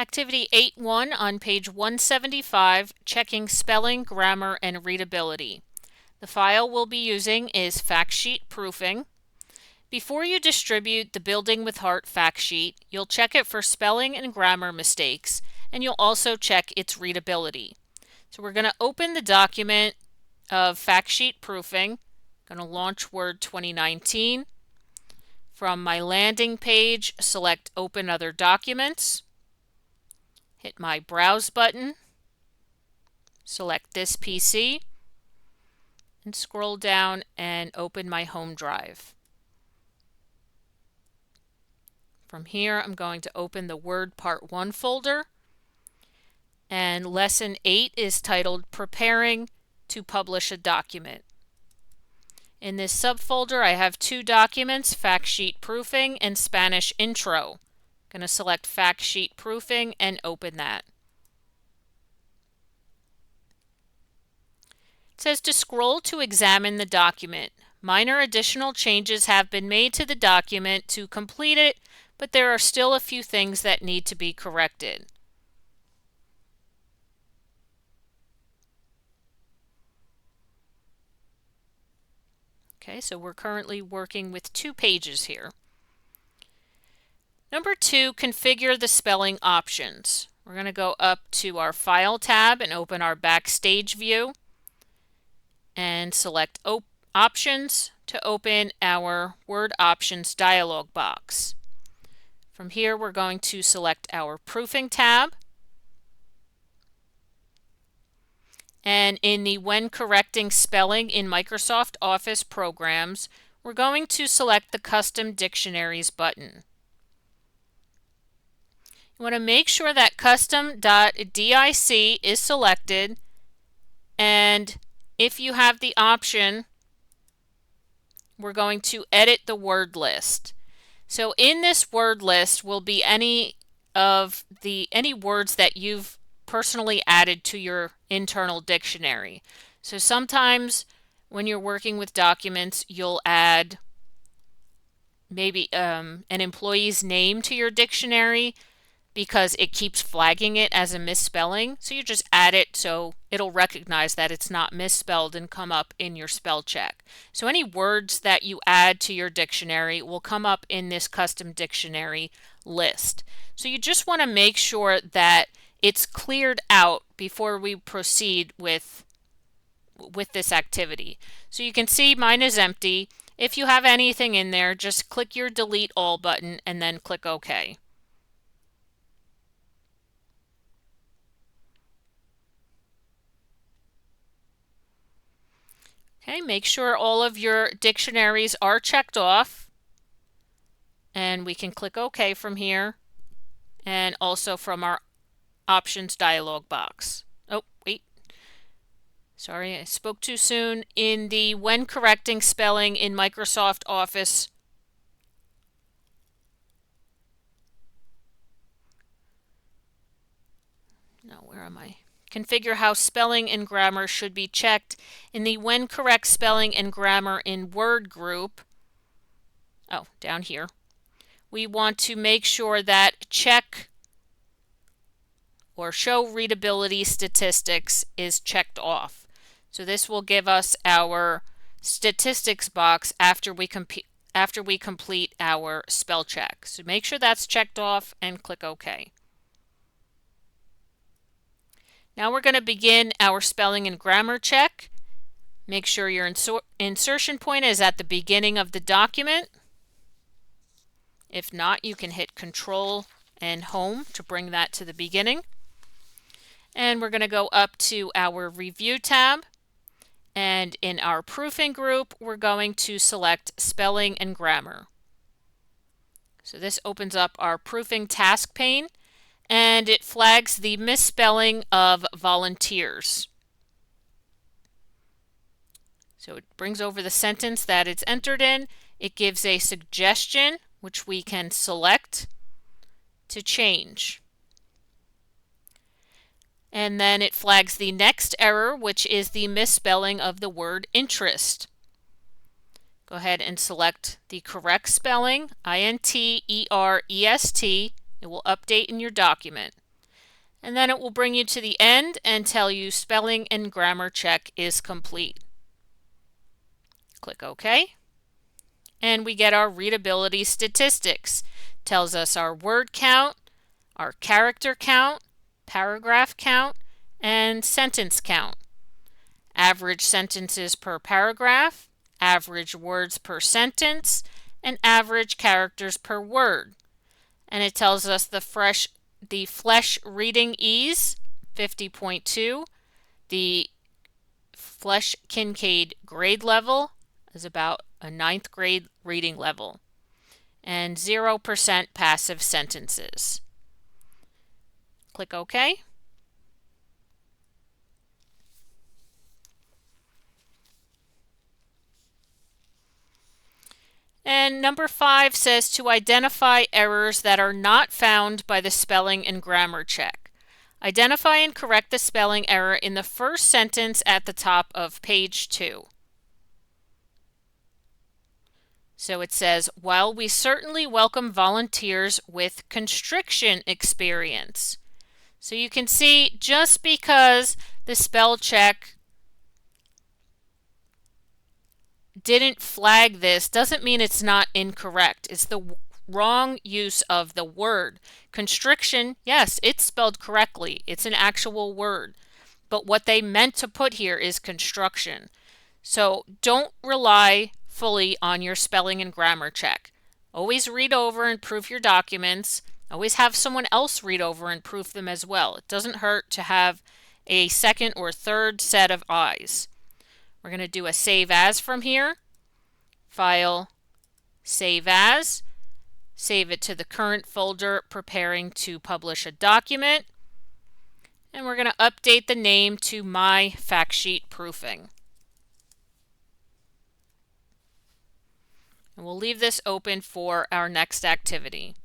Activity 8.1 on page 175, checking spelling, grammar, and readability. The file we'll be using is Fact Sheet Proofing. Before you distribute the Building with Heart fact sheet, you'll check it for spelling and grammar mistakes, and you'll also check its readability. So we're going to open the document of Fact Sheet Proofing. I'm going to launch Word 2019. From my landing page, select Open Other Documents. Hit my Browse button, select this PC, and scroll down and open my home drive. From here, I'm going to open the Word Part 1 folder, and Lesson 8 is titled Preparing to Publish a Document. In this subfolder, I have two documents, Fact Sheet Proofing and Spanish Intro. I'm going to select Fact Sheet Proofing and open that. It says to scroll to examine the document. Minor additional changes have been made to the document to complete it, but there are still a few things that need to be corrected. Okay, so we're currently working with 2 pages here. Number 2, configure the spelling options. We're going to go up to our File tab and open our Backstage view and select Options to open our Word Options dialog box. From here, we're going to select our Proofing tab. And in the When Correcting Spelling in Microsoft Office Programs, we're going to select the Custom Dictionaries button. You want to make sure that custom.dic is selected, and if you have the option, we're going to edit the word list. So in this word list will be any words that you've personally added to your internal dictionary. So sometimes when you're working with documents, you'll add maybe an employee's name to your dictionary because it keeps flagging it as a misspelling. So you just add it so it'll recognize that it's not misspelled and come up in your spell check. So any words that you add to your dictionary will come up in this custom dictionary list. So you just want to make sure that it's cleared out before we proceed with this activity. So you can see mine is empty. If you have anything in there, just click your Delete All button and then click OK. Okay, make sure all of your dictionaries are checked off, and we can click OK from here, and also from our Options dialog box. Oh, wait. Sorry, I spoke too soon. In the When Correcting Spelling in Microsoft Office, no, where am I? Configure how spelling and grammar should be checked. In the When Correct Spelling and Grammar in Word group, oh, down here, we want to make sure that check or show readability statistics is checked off. So this will give us our statistics box after we complete our spell check. So make sure that's checked off and click OK. Now we're going to begin our spelling and grammar check. Make sure your insertion point is at the beginning of the document. If not, you can hit Control and Home to bring that to the beginning. And we're going to go up to our Review tab. And in our Proofing group, we're going to select Spelling and Grammar. So this opens up our Proofing task pane, and it flags the misspelling of volunteers. So it brings over the sentence that it's entered in. It gives a suggestion, which we can select to change. And then it flags the next error, which is the misspelling of the word interest. Go ahead and select the correct spelling, I-N-T-E-R-E-S-T. It will update in your document. And then it will bring you to the end and tell you spelling and grammar check is complete. Click OK. And we get our readability statistics. Tells us our word count, our character count, paragraph count, and sentence count. Average sentences per paragraph, average words per sentence, and average characters per word. And it tells us the Flesch reading ease, 50.2. The Flesch Kincaid grade level is about a 9th grade reading level. And 0% passive sentences. Click OK. And number 5 says to identify errors that are not found by the spelling and grammar check. Identify and correct the spelling error in the first sentence at the top of page 2. So it says, while we certainly welcome volunteers with constriction experience. So you can see just because the spell check didn't flag this doesn't mean it's not incorrect. It's the wrong use of the word. Constriction, yes, it's spelled correctly. It's an actual word. But what they meant to put here is construction. So don't rely fully on your spelling and grammar check. Always read over and proof your documents. Always have someone else read over and proof them as well. It doesn't hurt to have a second or third set of eyes. We're going to do a save as from here. File, save as. Save it to the current folder, preparing to publish a document. And we're going to update the name to My Fact Sheet Proofing. And we'll leave this open for our next activity.